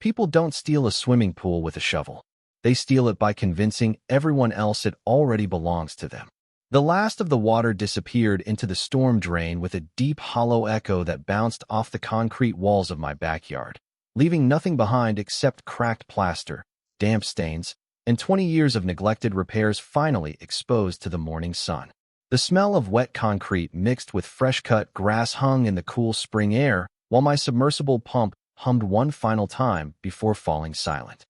People don't steal a swimming pool with a shovel. They steal it by convincing everyone else it already belongs to them. The last of the water disappeared into the storm drain with a deep, hollow echo that bounced off the concrete walls of my backyard, leaving nothing behind except cracked plaster, damp stains, and 20 years of neglected repairs finally exposed to the morning sun. The smell of wet concrete mixed with fresh-cut grass hung in the cool spring air, while my submersible pump hummed one final time before falling silent.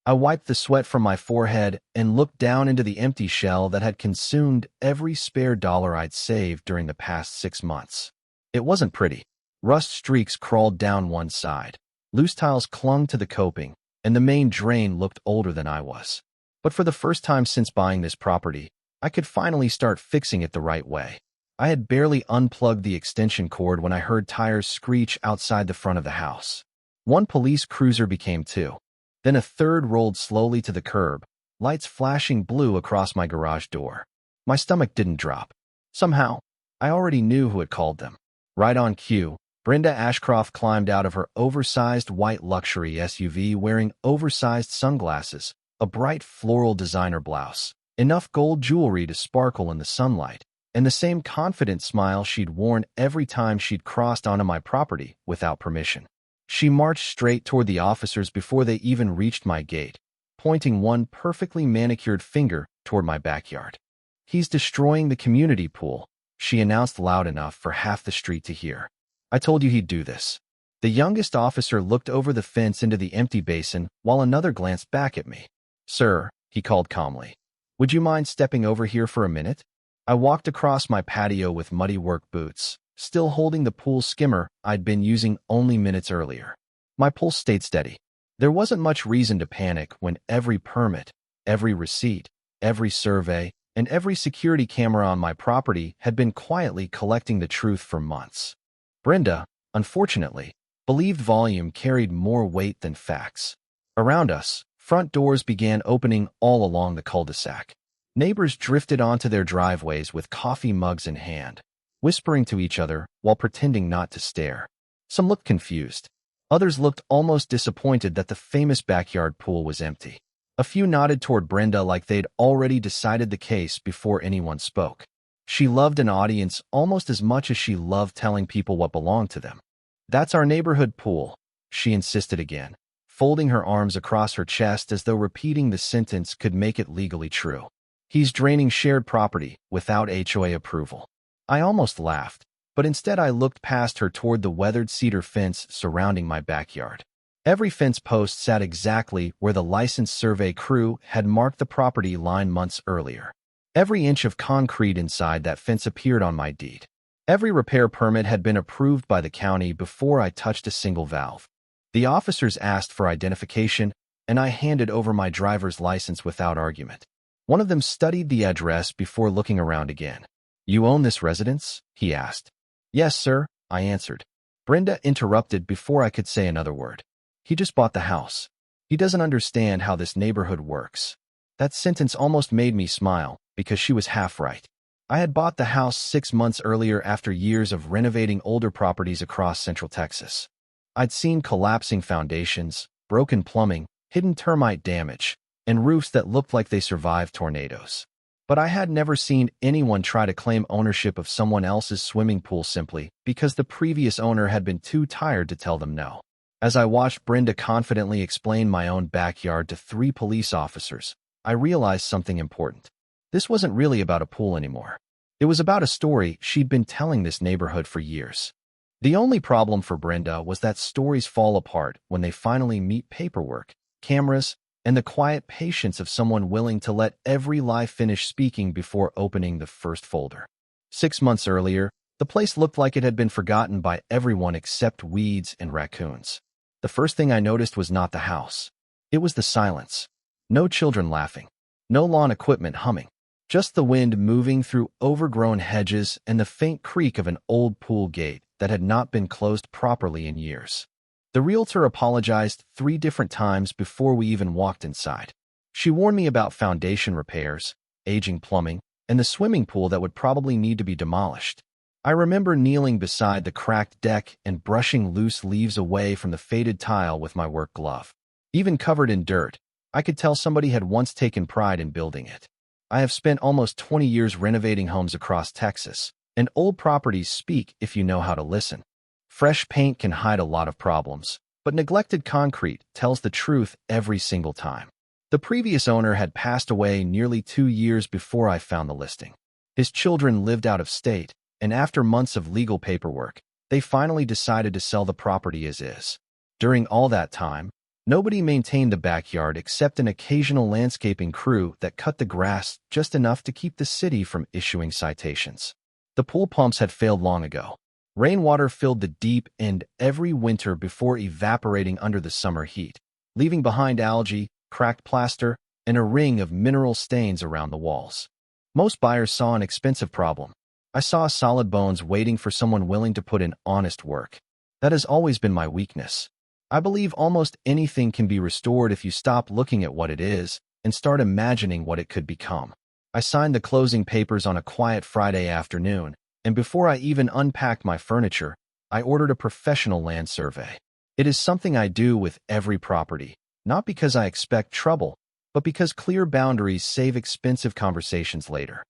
I wiped the sweat from my forehead and looked down into the empty shell that had consumed every spare dollar I'd saved during the past 6 months. It wasn't pretty. Rust streaks crawled down one side. Loose tiles clung to the coping, and the main drain looked older than I was. But for the first time since buying this property, I could finally start fixing it the right way. I had barely unplugged the extension cord when I heard tires screech outside the front of the house. One police cruiser became 2. Then a third rolled slowly to the curb, lights flashing blue across my garage door. My stomach didn't drop. Somehow, I already knew who had called them. Right on cue, Brenda Ashcroft climbed out of her oversized white luxury SUV wearing oversized sunglasses, a bright floral designer blouse, enough gold jewelry to sparkle in the sunlight, and the same confident smile she'd worn every time she'd crossed onto my property without permission. She marched straight toward the officers before they even reached my gate, pointing one perfectly manicured finger toward my backyard. "He's destroying the community pool," she announced loud enough for half the street to hear. "I told you he'd do this." The youngest officer looked over the fence into the empty basin while another glanced back at me. "Sir," he called calmly, "would you mind stepping over here for a minute?" I walked across my patio with muddy work boots, still holding the pool skimmer I'd been using only minutes earlier. My pulse stayed steady. There wasn't much reason to panic when every permit, every receipt, every survey, and every security camera on my property had been quietly collecting the truth for months. Brenda, unfortunately, believed volume carried more weight than facts. Around us, front doors began opening all along the cul-de-sac. Neighbors drifted onto their driveways with coffee mugs in hand, whispering to each other while pretending not to stare. Some looked confused. Others looked almost disappointed that the famous backyard pool was empty. A few nodded toward Brenda like they'd already decided the case before anyone spoke. She loved an audience almost as much as she loved telling people what belonged to them. "That's our neighborhood pool," she insisted again, folding her arms across her chest as though repeating the sentence could make it legally true. "He's draining shared property without HOA approval." I almost laughed, but instead I looked past her toward the weathered cedar fence surrounding my backyard. Every fence post sat exactly where the licensed survey crew had marked the property line months earlier. Every inch of concrete inside that fence appeared on my deed. Every repair permit had been approved by the county before I touched a single valve. The officers asked for identification, and I handed over my driver's license without argument. One of them studied the address before looking around again. "You own this residence?" he asked. "Yes, sir," I answered. Brenda interrupted before I could say another word. "He just bought the house. He doesn't understand how this neighborhood works." That sentence almost made me smile, because she was half right. I had bought the house 6 months earlier after years of renovating older properties across Central Texas. I'd seen collapsing foundations, broken plumbing, hidden termite damage, and roofs that looked like they survived tornadoes. But I had never seen anyone try to claim ownership of someone else's swimming pool simply because the previous owner had been too tired to tell them no. As I watched Brenda confidently explain my own backyard to 3 police officers, I realized something important. This wasn't really about a pool anymore. It was about a story she'd been telling this neighborhood for years. The only problem for Brenda was that stories fall apart when they finally meet paperwork, cameras, and the quiet patience of someone willing to let every lie finish speaking before opening the first folder. 6 months earlier, the place looked like it had been forgotten by everyone except weeds and raccoons. The first thing I noticed was not the house. It was the silence. No children laughing. No lawn equipment humming. Just the wind moving through overgrown hedges and the faint creak of an old pool gate that had not been closed properly in years. The realtor apologized 3 different times before we even walked inside. She warned me about foundation repairs, aging plumbing, and the swimming pool that would probably need to be demolished. I remember kneeling beside the cracked deck and brushing loose leaves away from the faded tile with my work glove. even covered in dirt. I could tell somebody had once taken pride in building it. I have spent almost 20 years renovating homes across Texas, and old properties speak if you know how to listen. Fresh paint can hide a lot of problems, but neglected concrete tells the truth every single time. The previous owner had passed away nearly 2 years before I found the listing. His children lived out of state, and after months of legal paperwork, they finally decided to sell the property as is. During all that time, nobody maintained the backyard except an occasional landscaping crew that cut the grass just enough to keep the city from issuing citations. The pool pumps had failed long ago. Rainwater filled the deep end every winter before evaporating under the summer heat, leaving behind algae, cracked plaster, and a ring of mineral stains around the walls. Most buyers saw an expensive problem. I saw solid bones waiting for someone willing to put in honest work. That has always been my weakness. I believe almost anything can be restored if you stop looking at what it is and start imagining what it could become. I signed the closing papers on a quiet Friday afternoon, and before I even unpacked my furniture, I ordered a professional land survey. It is something I do with every property, not because I expect trouble, but because clear boundaries save expensive conversations later.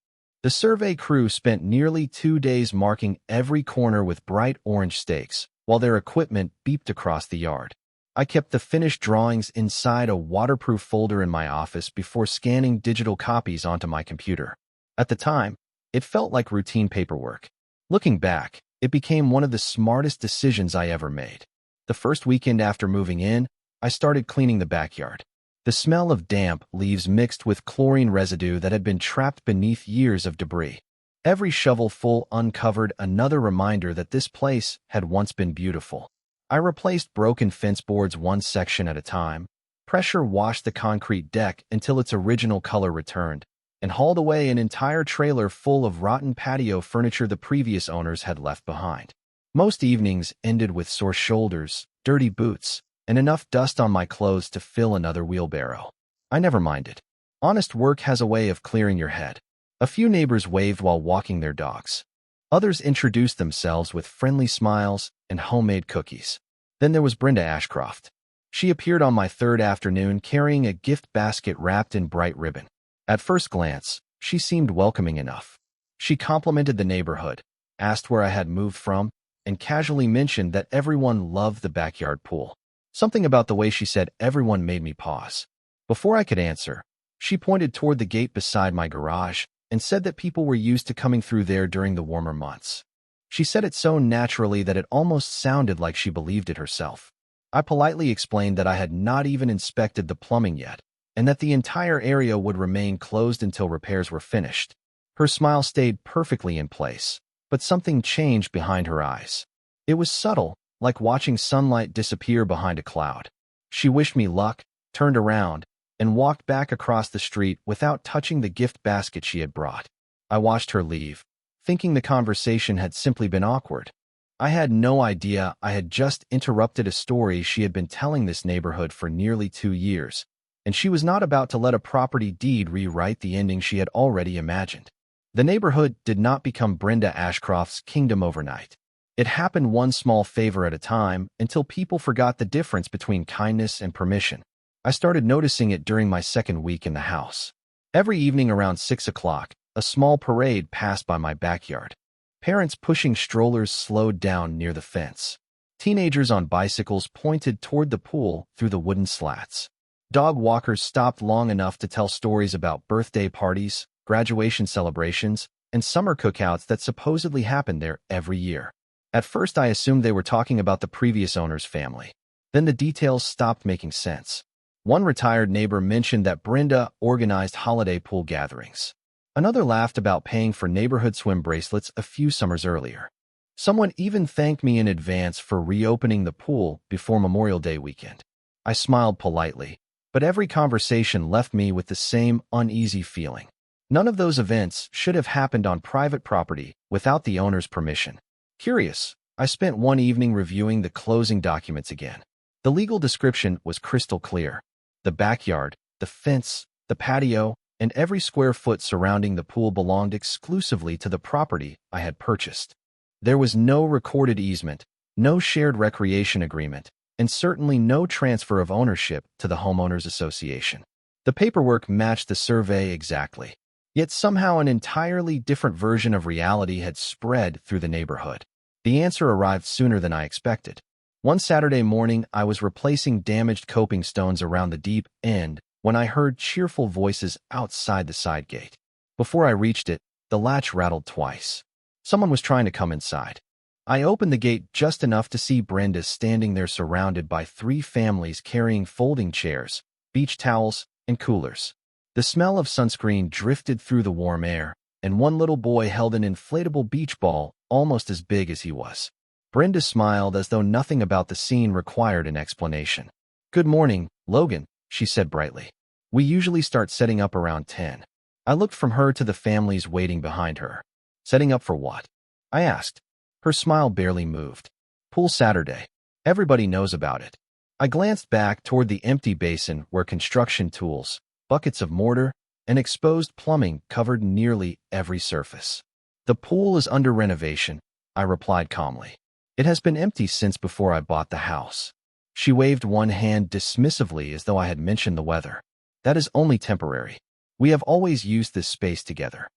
The survey crew spent nearly 2 days marking every corner with bright orange stakes, while their equipment beeped across the yard. I kept the finished drawings inside a waterproof folder in my office before scanning digital copies onto my computer. At the time, it felt like routine paperwork. Looking back, it became one of the smartest decisions I ever made. The first weekend after moving in, I started cleaning the backyard. The smell of damp leaves mixed with chlorine residue that had been trapped beneath years of debris. Every shovelful uncovered another reminder that this place had once been beautiful. I replaced broken fence boards one section at a time, pressure washed the concrete deck until its original color returned, and hauled away an entire trailer full of rotten patio furniture the previous owners had left behind. Most evenings ended with sore shoulders, dirty boots, and enough dust on my clothes to fill another wheelbarrow. I never minded. Honest work has a way of clearing your head. A few neighbors waved while walking their dogs. Others introduced themselves with friendly smiles and homemade cookies. Then there was Brenda Ashcroft. She appeared on my third afternoon carrying a gift basket wrapped in bright ribbon. At first glance, she seemed welcoming enough. She complimented the neighborhood, asked where I had moved from, and casually mentioned that everyone loved the backyard pool. Something about the way she said everyone made me pause. Before I could answer, she pointed toward the gate beside my garage and said that people were used to coming through there during the warmer months. She said it so naturally that it almost sounded like she believed it herself. I politely explained that I had not even inspected the plumbing yet, and that the entire area would remain closed until repairs were finished. Her smile stayed perfectly in place, but something changed behind her eyes. It was subtle, like watching sunlight disappear behind a cloud. She wished me luck, turned around, and walked back across the street without touching the gift basket she had brought. I watched her leave, thinking the conversation had simply been awkward. I had no idea I had just interrupted a story she had been telling this neighborhood for nearly 2 years, and she was not about to let a property deed rewrite the ending she had already imagined. The neighborhood did not become Brenda Ashcroft's kingdom overnight. It happened one small favor at a time until people forgot the difference between kindness and permission. I started noticing it during my second week in the house. Every evening around 6 o'clock, a small parade passed by my backyard. Parents pushing strollers slowed down near the fence. Teenagers on bicycles pointed toward the pool through the wooden slats. Dog walkers stopped long enough to tell stories about birthday parties, graduation celebrations, and summer cookouts that supposedly happened there every year. At first, I assumed they were talking about the previous owner's family. Then the details stopped making sense. One retired neighbor mentioned that Brenda organized holiday pool gatherings. Another laughed about paying for neighborhood swim bracelets a few summers earlier. Someone even thanked me in advance for reopening the pool before Memorial Day weekend. I smiled politely, but every conversation left me with the same uneasy feeling. None of those events should have happened on private property without the owner's permission. Curious, I spent one evening reviewing the closing documents again. The legal description was crystal clear. The backyard, the fence, the patio, and every square foot surrounding the pool belonged exclusively to the property I had purchased. There was no recorded easement, no shared recreation agreement, and certainly no transfer of ownership to the homeowners association. The paperwork matched the survey exactly. Yet somehow an entirely different version of reality had spread through the neighborhood. The answer arrived sooner than I expected. One Saturday morning, I was replacing damaged coping stones around the deep end when I heard cheerful voices outside the side gate. Before I reached it, the latch rattled twice. Someone was trying to come inside. I opened the gate just enough to see Brenda standing there surrounded by 3 families carrying folding chairs, beach towels, and coolers. The smell of sunscreen drifted through the warm air, and one little boy held an inflatable beach ball almost as big as he was. Brenda smiled as though nothing about the scene required an explanation. "Good morning, Logan," she said brightly. "We usually start setting up around 10. I looked from her to the families waiting behind her. "Setting up for what?" I asked. Her smile barely moved. "Pool Saturday. Everybody knows about it." I glanced back toward the empty basin where construction tools, buckets of mortar, and exposed plumbing covered nearly every surface. "The pool is under renovation," I replied calmly. "It has been empty since before I bought the house." She waved one hand dismissively as though I had mentioned the weather. "That is only temporary. We have always used this space together."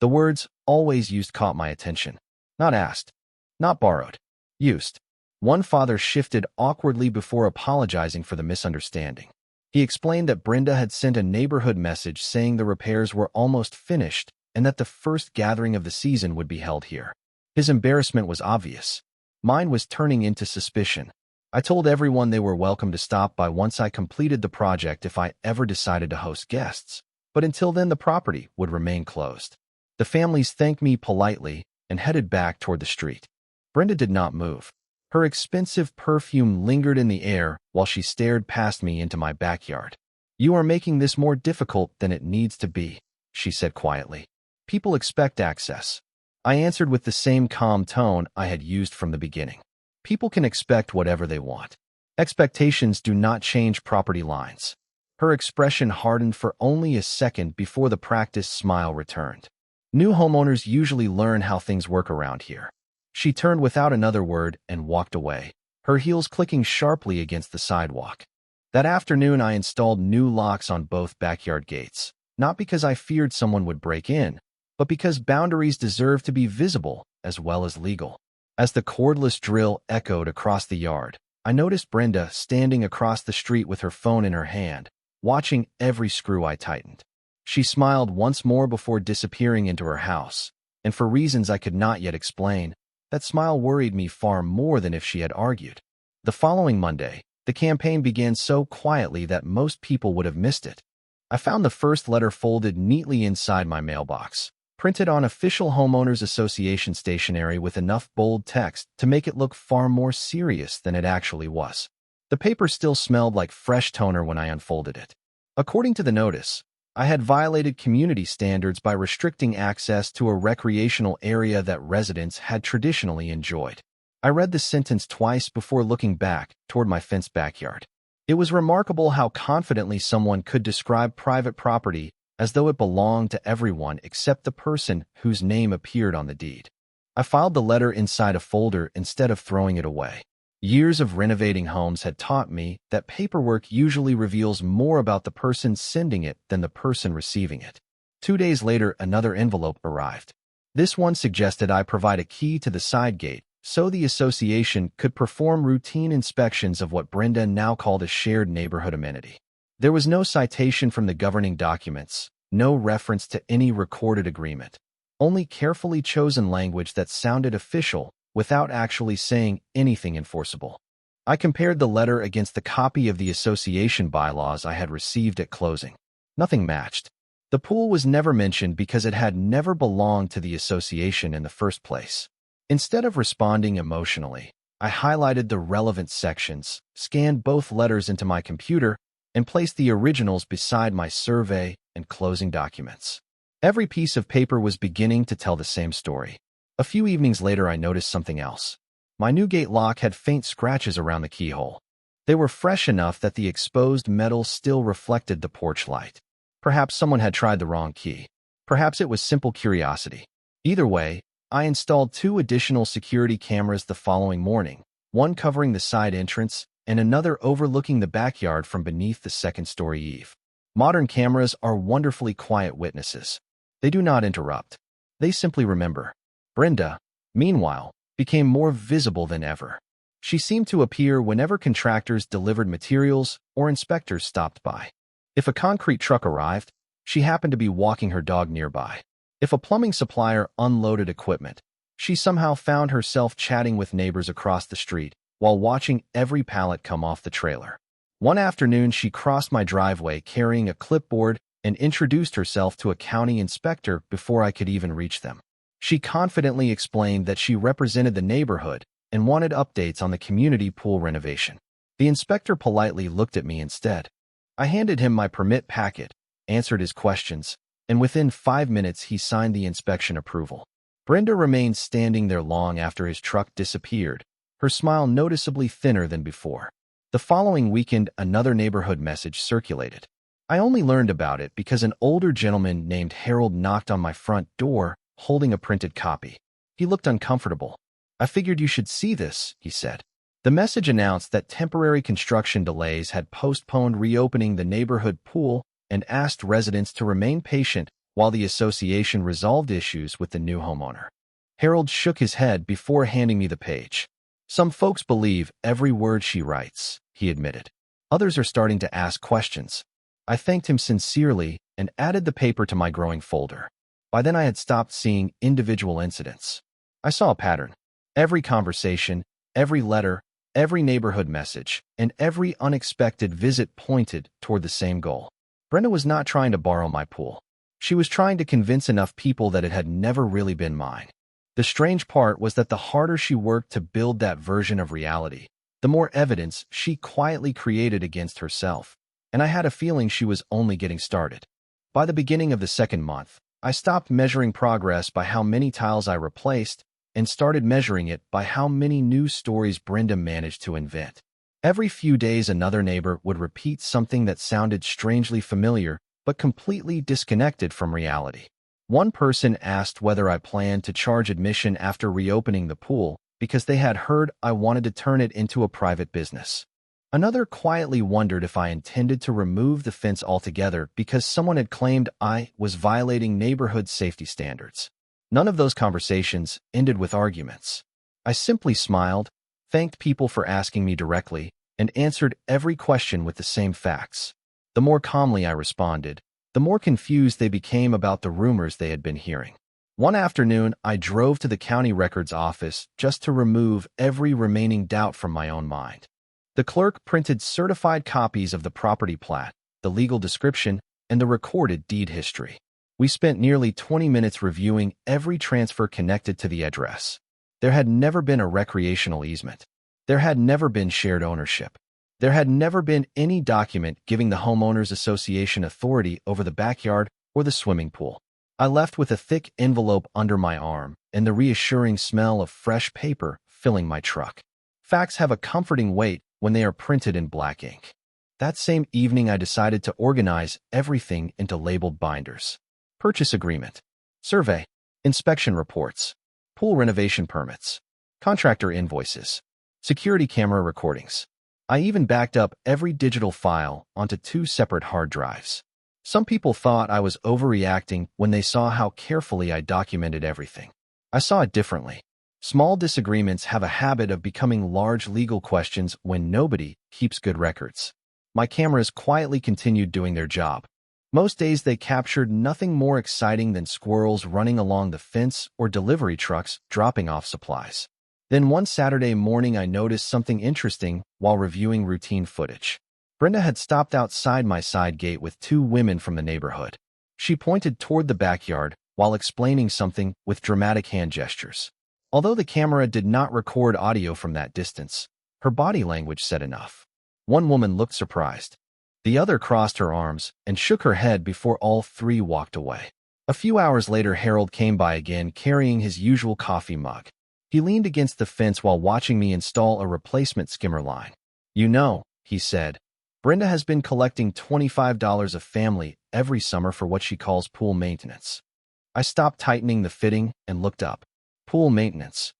The words "always used" caught my attention. Not asked. Not borrowed. Used. One father shifted awkwardly before apologizing for the misunderstanding. He explained that Brenda had sent a neighborhood message saying the repairs were almost finished and that the first gathering of the season would be held here. His embarrassment was obvious. Mine was turning into suspicion. I told everyone they were welcome to stop by once I completed the project if I ever decided to host guests, but until then the property would remain closed. The families thanked me politely and headed back toward the street. Brenda did not move. Her expensive perfume lingered in the air while she stared past me into my backyard. "You are making this more difficult than it needs to be," she said quietly. "People expect access." I answered with the same calm tone I had used from the beginning. People can expect whatever they want. Expectations do not change property lines. Her expression hardened for only a second before the practiced smile returned. "New homeowners usually learn how things work around here." She turned without another word and walked away, her heels clicking sharply against the sidewalk. That afternoon, I installed new locks on both backyard gates, not because I feared someone would break in, but because boundaries deserve to be visible as well as legal. As the cordless drill echoed across the yard, I noticed Brenda standing across the street with her phone in her hand, watching every screw I tightened. She smiled once more before disappearing into her house, and for reasons I could not yet explain, that smile worried me far more than if she had argued. The following Monday, the campaign began so quietly that most people would have missed it. I found the first letter folded neatly inside my mailbox, printed on official homeowners association stationery with enough bold text to make it look far more serious than it actually was. The paper still smelled like fresh toner when I unfolded it. According to the notice, I had violated community standards by restricting access to a recreational area that residents had traditionally enjoyed. I read the sentence twice before looking back toward my fenced backyard. It was remarkable how confidently someone could describe private property as though it belonged to everyone except the person whose name appeared on the deed. I filed the letter inside a folder instead of throwing it away. Years of renovating homes had taught me that paperwork usually reveals more about the person sending it than the person receiving it. 2 days later, another envelope arrived. This one suggested I provide a key to the side gate so the association could perform routine inspections of what Brenda now called a shared neighborhood amenity. There was no citation from the governing documents, no reference to any recorded agreement, only carefully chosen language that sounded official without actually saying anything enforceable. I compared the letter against the copy of the association bylaws I had received at closing. Nothing matched. The pool was never mentioned because it had never belonged to the association in the first place. Instead of responding emotionally, I highlighted the relevant sections, scanned both letters into my computer, and placed the originals beside my survey and closing documents. Every piece of paper was beginning to tell the same story. A few evenings later, I noticed something else. My new gate lock had faint scratches around the keyhole. They were fresh enough that the exposed metal still reflected the porch light. Perhaps someone had tried the wrong key. Perhaps it was simple curiosity. Either way, I installed 2 additional security cameras the following morning, one covering the side entrance and another overlooking the backyard from beneath the second-story eave. Modern cameras are wonderfully quiet witnesses. They do not interrupt. They simply remember. Brenda, meanwhile, became more visible than ever. She seemed to appear whenever contractors delivered materials or inspectors stopped by. If a concrete truck arrived, she happened to be walking her dog nearby. If a plumbing supplier unloaded equipment, she somehow found herself chatting with neighbors across the street while watching every pallet come off the trailer. One afternoon, she crossed my driveway carrying a clipboard and introduced herself to a county inspector before I could even reach them. She confidently explained that she represented the neighborhood and wanted updates on the community pool renovation. The inspector politely looked at me instead. I handed him my permit packet, answered his questions, and within 5 minutes he signed the inspection approval. Brenda remained standing there long after his truck disappeared, her smile noticeably thinner than before. The following weekend, another neighborhood message circulated. I only learned about it because an older gentleman named Harold knocked on my front door, holding a printed copy. He looked uncomfortable. "I figured you should see this," he said. The message announced that temporary construction delays had postponed reopening the neighborhood pool and asked residents to remain patient while the association resolved issues with the new homeowner. Harold shook his head before handing me the page. "Some folks believe every word she writes," he admitted. "Others are starting to ask questions." I thanked him sincerely and added the paper to my growing folder. By then I had stopped seeing individual incidents. I saw a pattern. Every conversation, every letter, every neighborhood message, and every unexpected visit pointed toward the same goal. Brenda was not trying to borrow my pool. She was trying to convince enough people that it had never really been mine. The strange part was that the harder she worked to build that version of reality, the more evidence she quietly created against herself, and I had a feeling she was only getting started. By the beginning of the second month, I stopped measuring progress by how many tiles I replaced and started measuring it by how many new stories Brenda managed to invent. Every few days, another neighbor would repeat something that sounded strangely familiar but completely disconnected from reality. One person asked whether I planned to charge admission after reopening the pool because they had heard I wanted to turn it into a private business. Another quietly wondered if I intended to remove the fence altogether because someone had claimed I was violating neighborhood safety standards. None of those conversations ended with arguments. I simply smiled, thanked people for asking me directly, and answered every question with the same facts. The more calmly I responded, the more confused they became about the rumors they had been hearing. One afternoon, I drove to the county records office just to remove every remaining doubt from my own mind. The clerk printed certified copies of the property plat, the legal description, and the recorded deed history. We spent nearly 20 minutes reviewing every transfer connected to the address. There had never been a recreational easement. There had never been shared ownership. There had never been any document giving the homeowners association authority over the backyard or the swimming pool. I left with a thick envelope under my arm and the reassuring smell of fresh paper filling my truck. Facts have a comforting weight when they are printed in black ink. That same evening, I decided to organize everything into labeled binders. Purchase agreement, survey, inspection reports, pool renovation permits, contractor invoices, security camera recordings. I even backed up every digital file onto 2 separate hard drives. Some people thought I was overreacting when they saw how carefully I documented everything. I saw it differently. Small disagreements have a habit of becoming large legal questions when nobody keeps good records. My cameras quietly continued doing their job. Most days they captured nothing more exciting than squirrels running along the fence or delivery trucks dropping off supplies. Then one Saturday morning I noticed something interesting while reviewing routine footage. Brenda had stopped outside my side gate with 2 women from the neighborhood. She pointed toward the backyard while explaining something with dramatic hand gestures. Although the camera did not record audio from that distance, her body language said enough. One woman looked surprised. The other crossed her arms and shook her head before all 3 walked away. A few hours later, Harold came by again carrying his usual coffee mug. He leaned against the fence while watching me install a replacement skimmer line. "You know," he said, "Brenda has been collecting $25 a family every summer for what she calls pool maintenance." I stopped tightening the fitting and looked up. "Pool maintenance."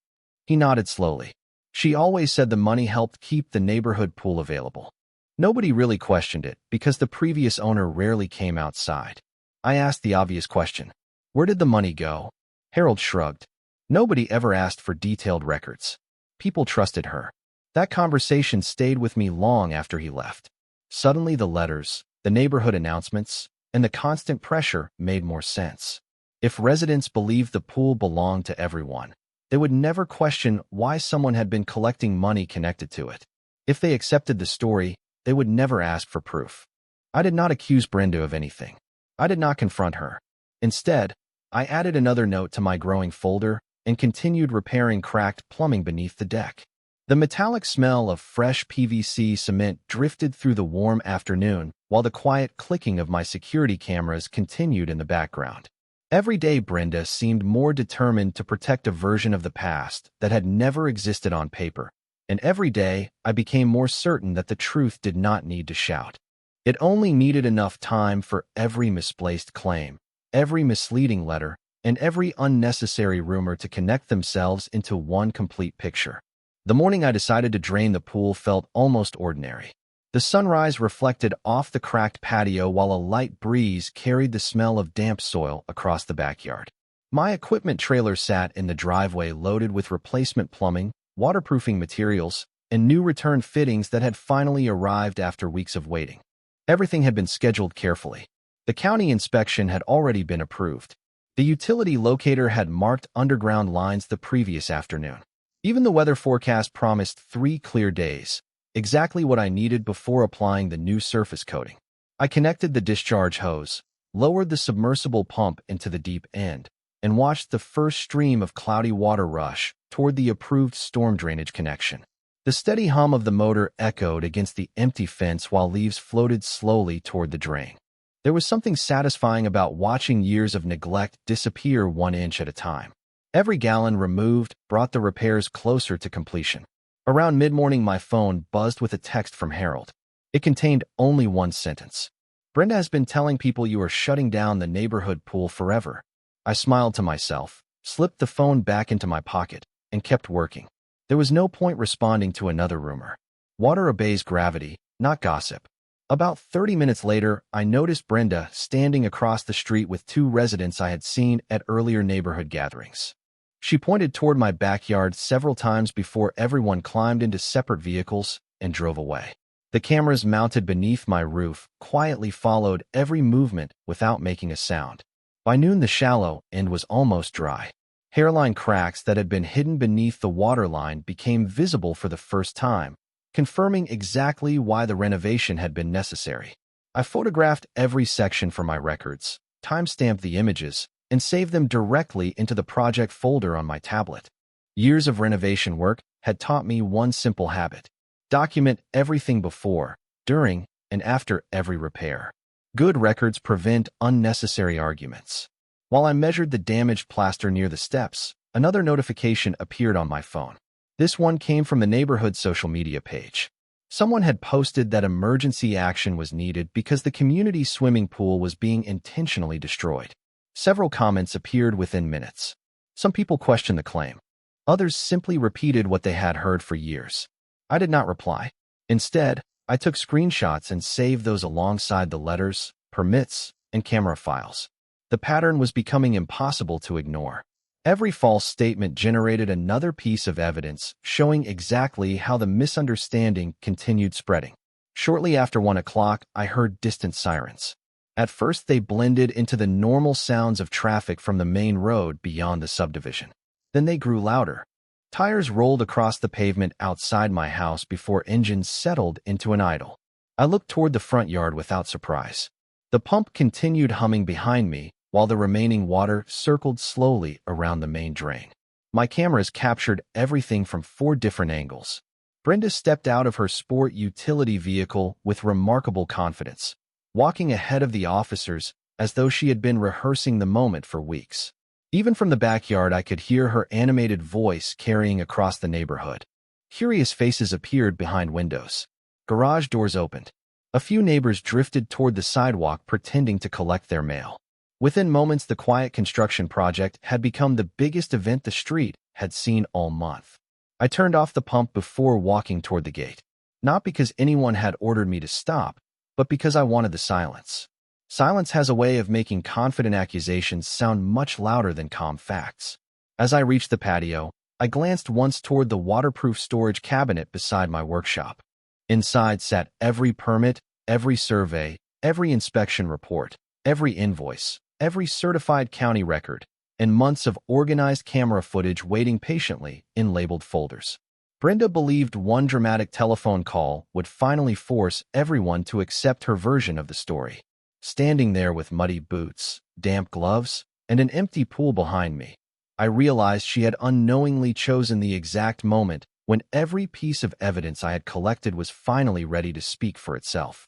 He nodded slowly. She always said the money helped keep the neighborhood pool available. Nobody really questioned it because the previous owner rarely came outside. I asked the obvious question. Where did the money go? Harold shrugged. Nobody ever asked for detailed records. People trusted her. That conversation stayed with me long after he left. Suddenly the letters, the neighborhood announcements, and the constant pressure made more sense. If residents believed the pool belonged to everyone, they would never question why someone had been collecting money connected to it. If they accepted the story, they would never ask for proof. I did not accuse Brenda of anything. I did not confront her. Instead, I added another note to my growing folder and continued repairing cracked plumbing beneath the deck. The metallic smell of fresh PVC cement drifted through the warm afternoon, while the quiet clicking of my security cameras continued in the background. Every day, Brenda seemed more determined to protect a version of the past that had never existed on paper, and every day I became more certain that the truth did not need to shout. It only needed enough time for every misplaced claim, every misleading letter, and every unnecessary rumor to connect themselves into one complete picture. The morning I decided to drain the pool felt almost ordinary. The sunrise reflected off the cracked patio while a light breeze carried the smell of damp soil across the backyard. My equipment trailer sat in the driveway loaded with replacement plumbing, waterproofing materials, and new return fittings that had finally arrived after weeks of waiting. Everything had been scheduled carefully. The county inspection had already been approved. The utility locator had marked underground lines the previous afternoon. Even the weather forecast promised 3 clear days, exactly what I needed before applying the new surface coating. I connected the discharge hose, lowered the submersible pump into the deep end, and watched the first stream of cloudy water rush toward the approved storm drainage connection. The steady hum of the motor echoed against the empty fence while leaves floated slowly toward the drain. There was something satisfying about watching years of neglect disappear 1 inch at a time. Every gallon removed brought the repairs closer to completion. Around mid-morning, my phone buzzed with a text from Harold. It contained only one sentence. Brenda has been telling people you are shutting down the neighborhood pool forever. I smiled to myself, slipped the phone back into my pocket, and kept working. There was no point responding to another rumor. Water obeys gravity, not gossip. About 30 minutes later, I noticed Brenda standing across the street with 2 residents I had seen at earlier neighborhood gatherings. She pointed toward my backyard several times before everyone climbed into separate vehicles and drove away. The cameras mounted beneath my roof quietly followed every movement without making a sound. By noon, the shallow end was almost dry. Hairline cracks that had been hidden beneath the waterline became visible for the first time, confirming exactly why the renovation had been necessary. I photographed every section for my records, timestamped the images, and saved them directly into the project folder on my tablet. Years of renovation work had taught me one simple habit: document everything before, during, and after every repair. Good records prevent unnecessary arguments. While I measured the damaged plaster near the steps, another notification appeared on my phone. This one came from the neighborhood social media page. Someone had posted that emergency action was needed because the community swimming pool was being intentionally destroyed. Several comments appeared within minutes. Some people questioned the claim. Others simply repeated what they had heard for years. I did not reply. Instead, I took screenshots and saved those alongside the letters, permits, and camera files. The pattern was becoming impossible to ignore. Every false statement generated another piece of evidence showing exactly how the misunderstanding continued spreading. Shortly after 1 o'clock, I heard distant sirens. At first, they blended into the normal sounds of traffic from the main road beyond the subdivision. Then they grew louder. Tires rolled across the pavement outside my house before engines settled into an idle. I looked toward the front yard without surprise. The pump continued humming behind me, while the remaining water circled slowly around the main drain. My cameras captured everything from 4 different angles. Brenda stepped out of her sport utility vehicle with remarkable confidence, walking ahead of the officers as though she had been rehearsing the moment for weeks. Even from the backyard, I could hear her animated voice carrying across the neighborhood. Curious faces appeared behind windows. Garage doors opened. A few neighbors drifted toward the sidewalk pretending to collect their mail. Within moments, the quiet construction project had become the biggest event the street had seen all month. I turned off the pump before walking toward the gate, not because anyone had ordered me to stop, but because I wanted the silence. Silence has a way of making confident accusations sound much louder than calm facts. As I reached the patio, I glanced once toward the waterproof storage cabinet beside my workshop. Inside sat every permit, every survey, every inspection report, every invoice, every certified county record, and months of organized camera footage waiting patiently in labeled folders. Brenda believed one dramatic telephone call would finally force everyone to accept her version of the story. Standing there with muddy boots, damp gloves, and an empty pool behind me, I realized she had unknowingly chosen the exact moment when every piece of evidence I had collected was finally ready to speak for itself.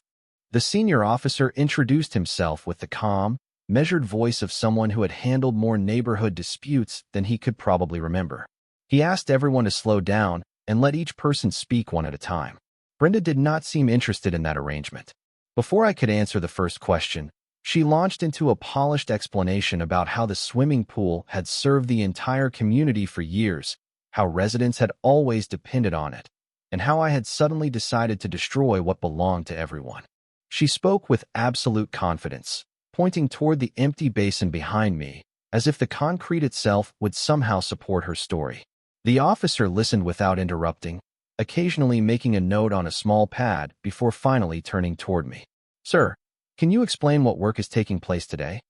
The senior officer introduced himself with the calm, measured voice of someone who had handled more neighborhood disputes than he could probably remember. He asked everyone to slow down and let each person speak one at a time. Brenda did not seem interested in that arrangement. Before I could answer the first question, she launched into a polished explanation about how the swimming pool had served the entire community for years, how residents had always depended on it, and how I had suddenly decided to destroy what belonged to everyone. She spoke with absolute confidence, pointing toward the empty basin behind me, as if the concrete itself would somehow support her story. The officer listened without interrupting, occasionally making a note on a small pad before finally turning toward me. "Sir, can you explain what work is taking place today?"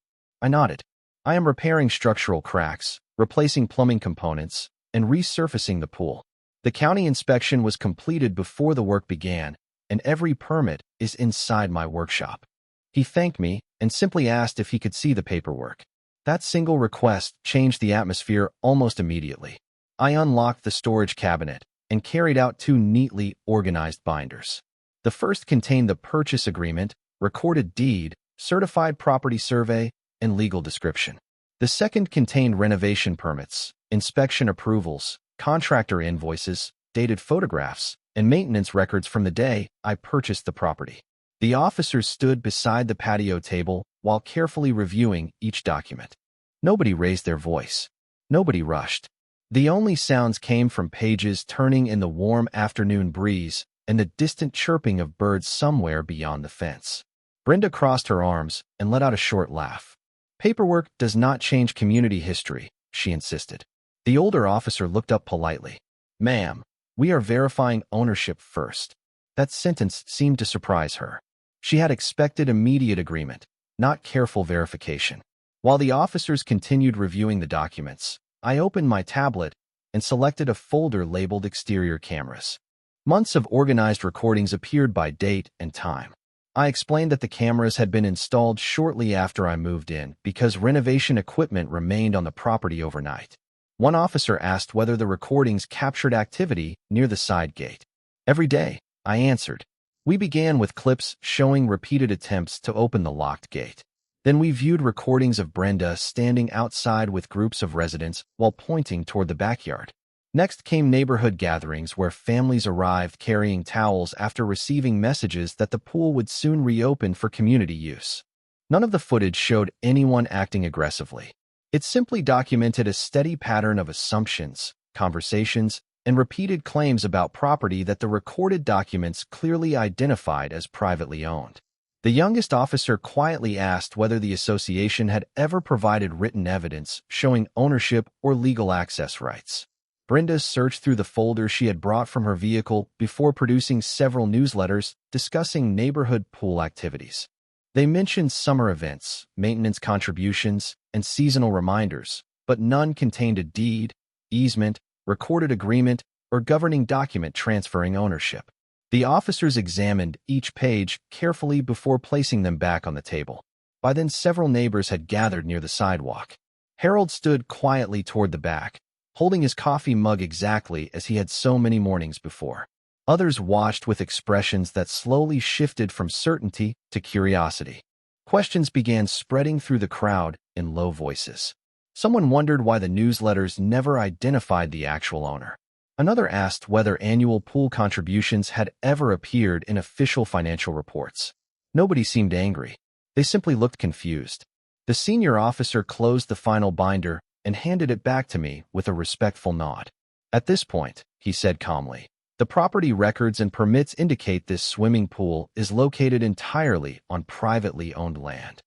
I nodded. "I am repairing structural cracks, replacing plumbing components, and resurfacing the pool. The county inspection was completed before the work began, and every permit is inside my workshop." He thanked me and simply asked if he could see the paperwork. That single request changed the atmosphere almost immediately. I unlocked the storage cabinet and carried out two neatly organized binders. The first contained the purchase agreement, recorded deed, certified property survey, and legal description. The second contained renovation permits, inspection approvals, contractor invoices, dated photographs, and maintenance records from the day I purchased the property. The officers stood beside the patio table while carefully reviewing each document. Nobody raised their voice. Nobody rushed. The only sounds came from pages turning in the warm afternoon breeze and the distant chirping of birds somewhere beyond the fence. Brenda crossed her arms and let out a short laugh. "Paperwork does not change community history," she insisted. The older officer looked up politely. "Ma'am, we are verifying ownership first." That sentence seemed to surprise her. She had expected immediate agreement, not careful verification. While the officers continued reviewing the documents, I opened my tablet and selected a folder labeled exterior cameras. Months of organized recordings appeared by date and time. I explained that the cameras had been installed shortly after I moved in because renovation equipment remained on the property overnight. One officer asked whether the recordings captured activity near the side gate. "Every day," I answered. We began with clips showing repeated attempts to open the locked gate. Then we viewed recordings of Brenda standing outside with groups of residents while pointing toward the backyard. Next came neighborhood gatherings where families arrived carrying towels after receiving messages that the pool would soon reopen for community use. None of the footage showed anyone acting aggressively. It simply documented a steady pattern of assumptions, conversations, and repeated claims about property that the recorded documents clearly identified as privately owned. The youngest officer quietly asked whether the association had ever provided written evidence showing ownership or legal access rights. Brenda searched through the folder she had brought from her vehicle before producing several newsletters discussing neighborhood pool activities. They mentioned summer events, maintenance contributions, and seasonal reminders, but none contained a deed, easement, recorded agreement, or governing document transferring ownership. The officers examined each page carefully before placing them back on the table. By then, several neighbors had gathered near the sidewalk. Harold stood quietly toward the back, holding his coffee mug exactly as he had so many mornings before. Others watched with expressions that slowly shifted from certainty to curiosity. Questions began spreading through the crowd in low voices. Someone wondered why the newsletters never identified the actual owner. Another asked whether annual pool contributions had ever appeared in official financial reports. Nobody seemed angry. They simply looked confused. The senior officer closed the final binder and handed it back to me with a respectful nod. At this point, he said calmly, the property records and permits indicate this swimming pool is located entirely on privately owned land.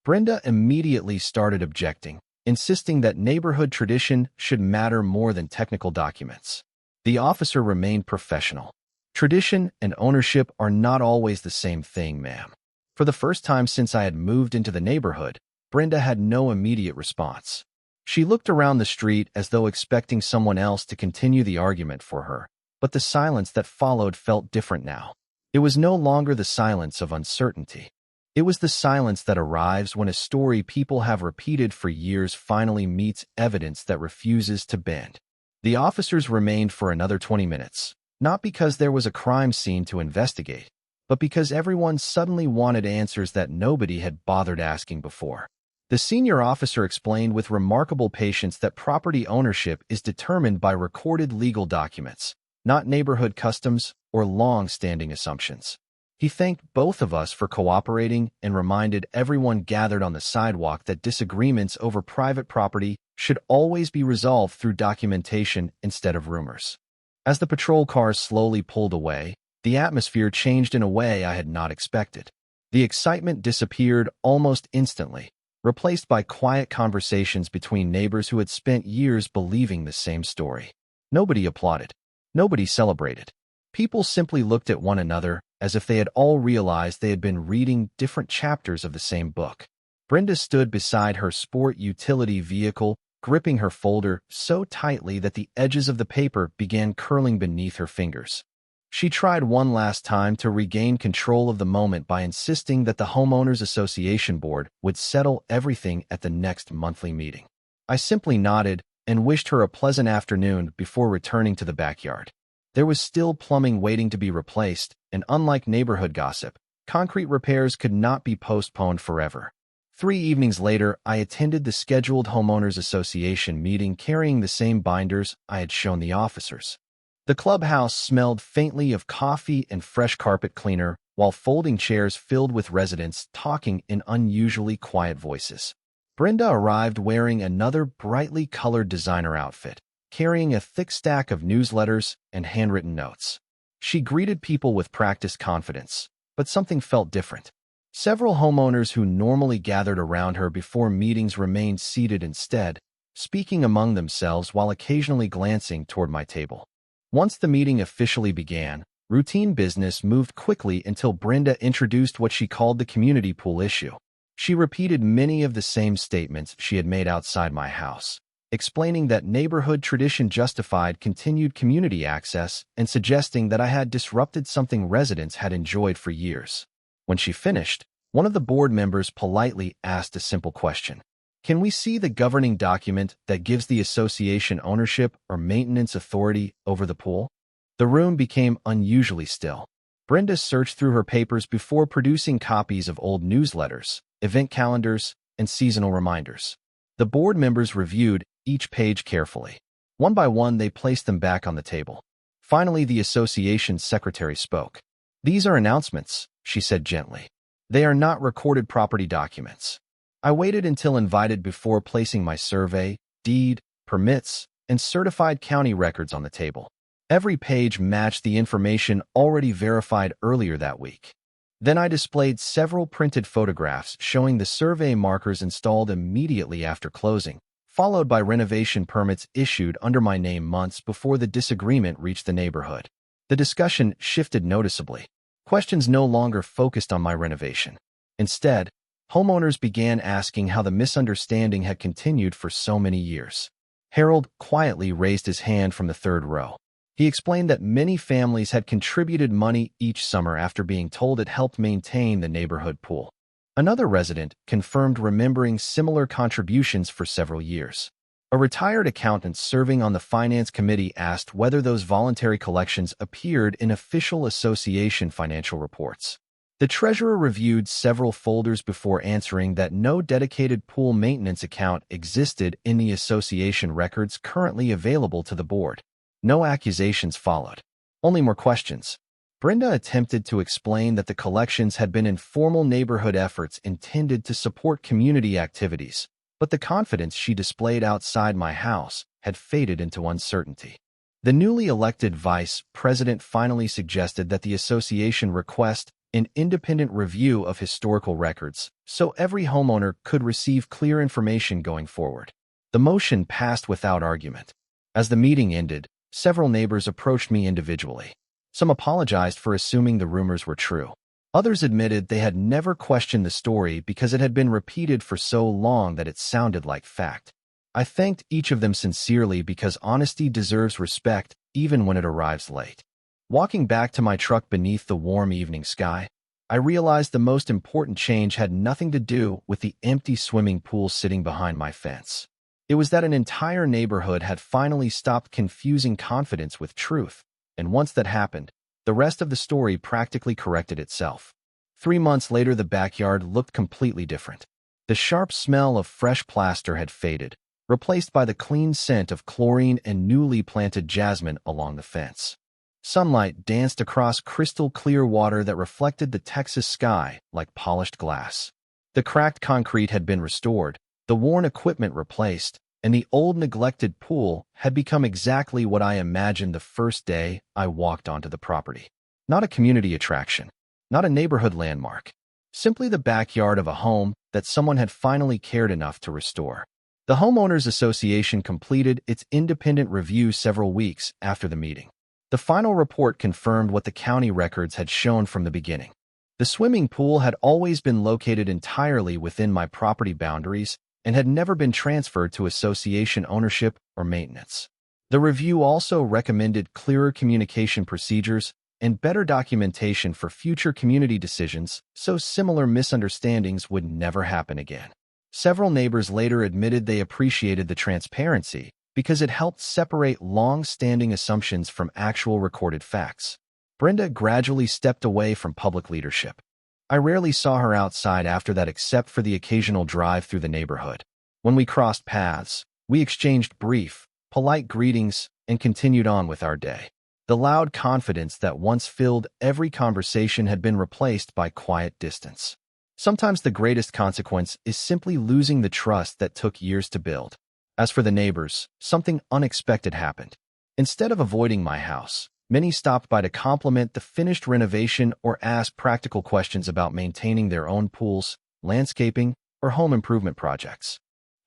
Brenda immediately started objecting, insisting that neighborhood tradition should matter more than technical documents. The officer remained professional. Tradition and ownership are not always the same thing, ma'am. For the first time since I had moved into the neighborhood, Brenda had no immediate response. She looked around the street as though expecting someone else to continue the argument for her, but the silence that followed felt different now. It was no longer the silence of uncertainty. It was the silence that arrives when a story people have repeated for years finally meets evidence that refuses to bend. The officers remained for another 20 minutes, not because there was a crime scene to investigate, but because everyone suddenly wanted answers that nobody had bothered asking before. The senior officer explained with remarkable patience that property ownership is determined by recorded legal documents, not neighborhood customs or long-standing assumptions. He thanked both of us for cooperating and reminded everyone gathered on the sidewalk that disagreements over private property should always be resolved through documentation instead of rumors. As the patrol cars slowly pulled away, the atmosphere changed in a way I had not expected. The excitement disappeared almost instantly, replaced by quiet conversations between neighbors who had spent years believing the same story. Nobody applauded. Nobody celebrated. People simply looked at one another as if they had all realized they had been reading different chapters of the same book. Brenda stood beside her sport utility vehicle, gripping her folder so tightly that the edges of the paper began curling beneath her fingers. She tried one last time to regain control of the moment by insisting that the Homeowners Association board would settle everything at the next monthly meeting. I simply nodded and wished her a pleasant afternoon before returning to the backyard. There was still plumbing waiting to be replaced, and unlike neighborhood gossip, concrete repairs could not be postponed forever. 3 evenings later, I attended the scheduled Homeowners Association meeting carrying the same binders I had shown the officers. The clubhouse smelled faintly of coffee and fresh carpet cleaner, while folding chairs filled with residents talking in unusually quiet voices. Brenda arrived wearing another brightly colored designer outfit, carrying a thick stack of newsletters and handwritten notes. She greeted people with practiced confidence, but something felt different. Several homeowners who normally gathered around her before meetings remained seated instead, speaking among themselves while occasionally glancing toward my table. Once the meeting officially began, routine business moved quickly until Brenda introduced what she called the community pool issue. She repeated many of the same statements she had made outside my house, explaining that neighborhood tradition justified continued community access and suggesting that I had disrupted something residents had enjoyed for years. When she finished, one of the board members politely asked a simple question. Can we see the governing document that gives the association ownership or maintenance authority over the pool? The room became unusually still. Brenda searched through her papers before producing copies of old newsletters, event calendars, and seasonal reminders. The board members reviewed each page carefully. One by one, they placed them back on the table. Finally, the association's secretary spoke. "These are announcements," she said gently. "They are not recorded property documents." I waited until invited before placing my survey, deed, permits, and certified county records on the table. Every page matched the information already verified earlier that week. Then I displayed several printed photographs showing the survey markers installed immediately after closing, followed by renovation permits issued under my name months before the disagreement reached the neighborhood. The discussion shifted noticeably. Questions no longer focused on my renovation. Instead, homeowners began asking how the misunderstanding had continued for so many years. Harold quietly raised his hand from the third row. He explained that many families had contributed money each summer after being told it helped maintain the neighborhood pool. Another resident confirmed remembering similar contributions for several years. A retired accountant serving on the finance committee asked whether those voluntary collections appeared in official association financial reports. The treasurer reviewed several folders before answering that no dedicated pool maintenance account existed in the association records currently available to the board. No accusations followed, only more questions. Brenda attempted to explain that the collections had been informal neighborhood efforts intended to support community activities, but the confidence she displayed outside my house had faded into uncertainty. The newly elected vice president finally suggested that the association request an independent review of historical records so every homeowner could receive clear information going forward. The motion passed without argument. As the meeting ended, several neighbors approached me individually. Some apologized for assuming the rumors were true. Others admitted they had never questioned the story because it had been repeated for so long that it sounded like fact. I thanked each of them sincerely because honesty deserves respect even when it arrives late. Walking back to my truck beneath the warm evening sky, I realized the most important change had nothing to do with the empty swimming pool sitting behind my fence. It was that an entire neighborhood had finally stopped confusing confidence with truth, and once that happened, the rest of the story practically corrected itself. 3 months later, the backyard looked completely different. The sharp smell of fresh plaster had faded, replaced by the clean scent of chlorine and newly planted jasmine along the fence. Sunlight danced across crystal-clear water that reflected the Texas sky like polished glass. The cracked concrete had been restored, the worn equipment replaced, and the old neglected pool had become exactly what I imagined the first day I walked onto the property. Not a community attraction, not a neighborhood landmark, simply the backyard of a home that someone had finally cared enough to restore. The Homeowners Association completed its independent review several weeks after the meeting. The final report confirmed what the county records had shown from the beginning. The swimming pool had always been located entirely within my property boundaries and had never been transferred to association ownership or maintenance. The review also recommended clearer communication procedures and better documentation for future community decisions so similar misunderstandings would never happen again. Several neighbors later admitted they appreciated the transparency because it helped separate long-standing assumptions from actual recorded facts. Brenda gradually stepped away from public leadership. I rarely saw her outside after that except for the occasional drive through the neighborhood. When we crossed paths, we exchanged brief, polite greetings and continued on with our day. The loud confidence that once filled every conversation had been replaced by quiet distance. Sometimes the greatest consequence is simply losing the trust that took years to build. As for the neighbors, something unexpected happened. Instead of avoiding my house, many stopped by to compliment the finished renovation or ask practical questions about maintaining their own pools, landscaping, or home improvement projects.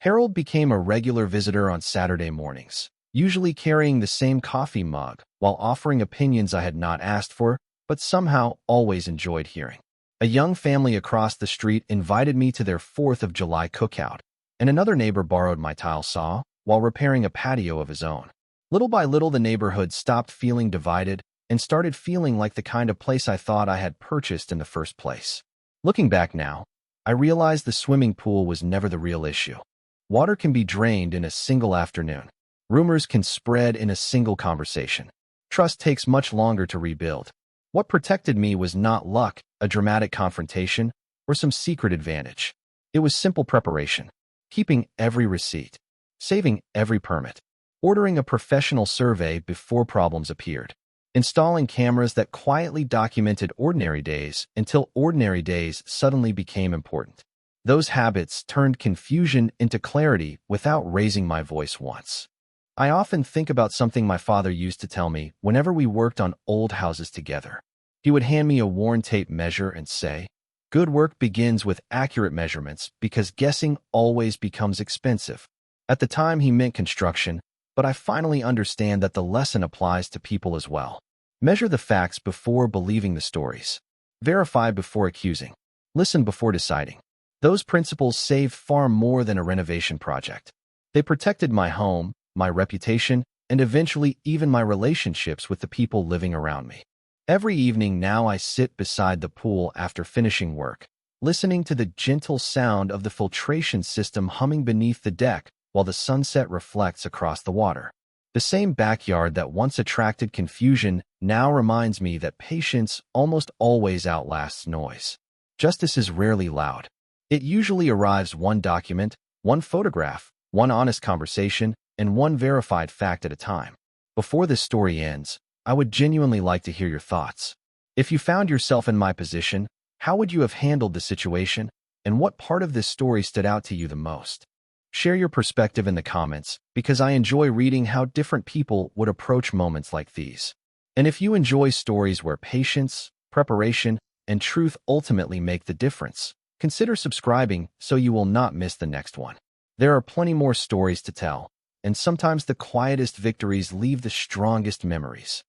Harold became a regular visitor on Saturday mornings, usually carrying the same coffee mug while offering opinions I had not asked for, but somehow always enjoyed hearing. A young family across the street invited me to their 4th of July cookout, and another neighbor borrowed my tile saw while repairing a patio of his own. Little by little, the neighborhood stopped feeling divided and started feeling like the kind of place I thought I had purchased in the first place. Looking back now, I realized the swimming pool was never the real issue. Water can be drained in a single afternoon. Rumors can spread in a single conversation. Trust takes much longer to rebuild. What protected me was not luck, a dramatic confrontation, or some secret advantage. It was simple preparation, keeping every receipt, saving every permit, ordering a professional survey before problems appeared, installing cameras that quietly documented ordinary days until ordinary days suddenly became important. Those habits turned confusion into clarity without raising my voice once. I often think about something my father used to tell me whenever we worked on old houses together. He would hand me a worn tape measure and say, "Good work begins with accurate measurements because guessing always becomes expensive." At the time, he meant construction, but I finally understand that the lesson applies to people as well. Measure the facts before believing the stories. Verify before accusing. Listen before deciding. Those principles saved far more than a renovation project. They protected my home, my reputation, and eventually even my relationships with the people living around me. Every evening now I sit beside the pool after finishing work, listening to the gentle sound of the filtration system humming beneath the deck while the sunset reflects across the water. The same backyard that once attracted confusion now reminds me that patience almost always outlasts noise. Justice is rarely loud. It usually arrives one document, one photograph, one honest conversation, and one verified fact at a time. Before this story ends, I would genuinely like to hear your thoughts. If you found yourself in my position, how would you have handled the situation, and what part of this story stood out to you the most? Share your perspective in the comments, because I enjoy reading how different people would approach moments like these. And if you enjoy stories where patience, preparation, and truth ultimately make the difference, consider subscribing so you will not miss the next one. There are plenty more stories to tell, and sometimes the quietest victories leave the strongest memories.